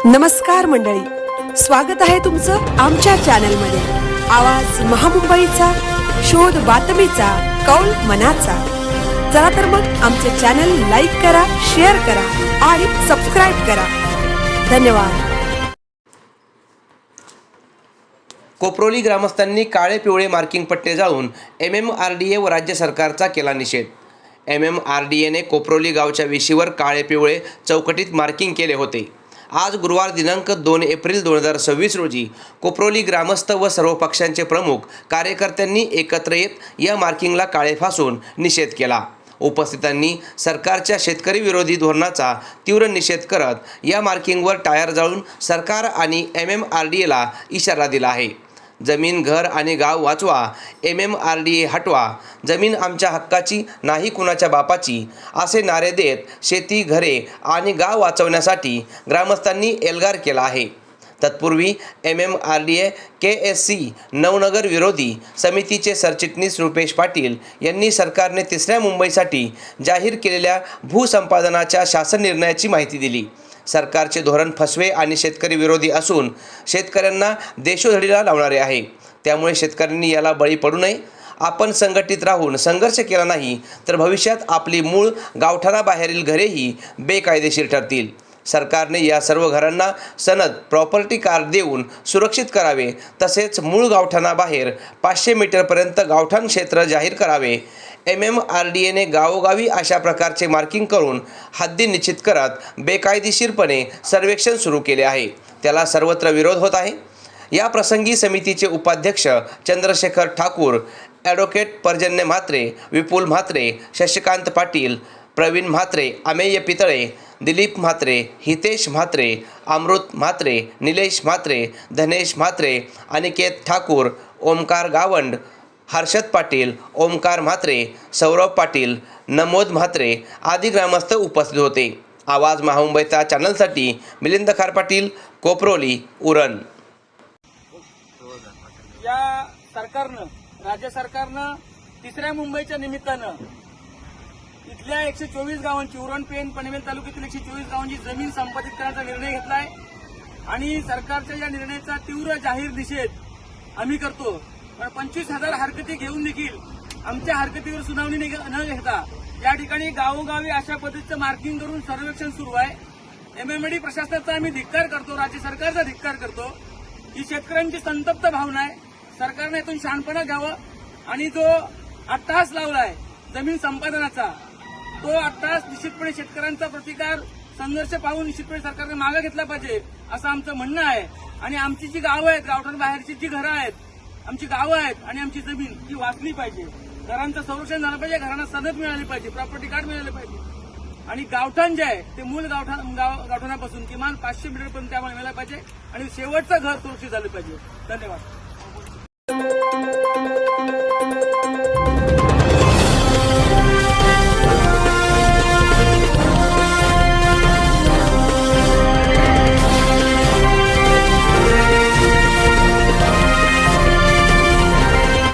नमस्कार मंडळी, स्वागत आहे तुमचं आमच्या चॅनलमध्ये। आवाज महामुंबईचा, शोध बातमीचा, कौल मनाचा। चला तर मग आमचे चॅनल लाईक करा, शेअर करा आणि सबस्क्राइब करा। धन्यवाद। कोपरोली ग्रामस्थांनी काळे पिवळे मार्किंग पट्टे जाळून MMRDA व राज्य सरकारचा केला निषेध। MMRDAने कोपरोली गावच्या वेशीवर काळे पिवळे चौकटीत मार्किंग केले होते। आज गुरुवार दिनांक 2 एप्रिल 2026 रोजी कोपरोली ग्रामस्थ व सर्व पक्षांचे प्रमुख कार्यकर्त्यांनी एकत्र येत या मार्किंगला काळे फासून निषेध केला। उपस्थितांनी सरकारच्या शेतकरी विरोधी धोरणाचा तीव्र निषेध करत या मार्किंगवर टायर जाळून सरकार आणि MMRDAला इशारा दिला आहे। जमीन, घर आणि गाव वाचवा, MMRDA हटवा, जमीन आमच्या हक्काची नाही कुणाच्या बापाची असे नारे देत शेती, घरे आणि गाव वाचवण्यासाठी ग्रामस्थांनी एल्गार केला आहे। तत्पूर्वी MMRDA KSC नवनगर विरोधी समितीचे सरचिटणीस रुपेश पाटील यांनी सरकारने तिसऱ्या मुंबईसाठी जाहीर केलेल्या भूसंपादनाच्या शासन निर्णयाची माहिती दिली। सरकारचे धोरण फसवे आणि शेतकरी विरोधी असून शेतकऱ्यांना देशोधडीला लावणारे आहे, त्यामुळे शेतकऱ्यांनी याला बळी पडू नये। आपण संघटित राहून संघर्ष केला नाही तर भविष्यात आपली मूळ गावठाणाबाहेरील घरेही बेकायदेशीर ठरतील। सरकारने या सर्व घरांना सनद प्रॉपर्टी कार्ड देऊन सुरक्षित करावे, तसेच मूळ गावठाणाबाहेर 500 मीटरपर्यंत गावठाण क्षेत्र जाहीर करावे। MMRDAने गावोगावी अशा प्रकारचे मार्किंग करून हद्दी निश्चित करत बेकायदेशीरपणे सर्वेक्षण सुरू केले आहे, त्याला सर्वत्र विरोध होत आहे। या प्रसंगी समितीचे उपाध्यक्ष चंद्रशेखर ठाकूर, ॲडव्होकेट पर्जन्य म्हात्रे, विपुल म्हात्रे, शशिकांत पाटील, प्रवीण म्हात्रे, अमेय पितळे, दिलीप म्हात्रे, हितेश म्हात्रे, अमृत म्हात्रे, निलेश म्हात्रे, धनेश म्हात्रे, अनिकेत ठाकूर, ओमकार गावंड, हर्षद पाटील, ओमकार म्हात्रे, सौरभ पाटील, नमोद म्हात्रे आदी ग्रामस्थ उपस्थित होते। आवाज महामुंबईचा चॅनलसाठी मिलिंद खार पाटील, कोपरोली, उरण। या सरकारनं, राज्य सरकारनं तिसऱ्या मुंबईच्या निमित्तानं इथल्या 124 गावांची, उरण, पेण, पनवेल तालुक्यातील 124 गावांची जमीन संपादित करण्याचा निर्णय घेतलाय आणि सरकारच्या या निर्णयाचा तीव्र जाहीर निषेध आम्ही करतो। पण 25,000 हरकती घेऊन देखील आमच्या हरकतीवर सुनावणी न घेता या ठिकाणी गावोगावी अशा पद्धतीचं मार्किंग करून सर्वेक्षण सुरू आहे। MMRDA प्रशासनाचा आम्ही धिक्कार करतो, राज्य सरकारचा धिक्कार करतो। ही शेतकऱ्यांची संतप्त भावना आहे। सरकारने यातून शहाणपणा घ्यावं आणि जो अट्टहास लावलाय जमीन संपादनाचा, तो अट्टहास निश्चितपणे शेतकऱ्यांचा प्रतिकार, संघर्ष पाहून निश्चितपणे सरकारने मागे घेतला पाहिजे असं आमचं म्हणणं आहे। आणि आमची जी गावं आहेत, गावठाण बाहेरची जी घरं आहेत, आमची गावं आहेत आणि आमची जमीन ती वाचली पाहिजे, घरांचं संरक्षण झालं पाहिजे, घरांना सनद मिळाली पाहिजे, प्रॉपर्टी कार्ड मिळाले पाहिजे आणि गावठाण जे आहे ते मूळ गावठाणापासून किमान 500 मीटरपर्यंत त्यामुळे मिळालं पाहिजे आणि शेवटचं घर सुरक्षित झालं पाहिजे। धन्यवाद।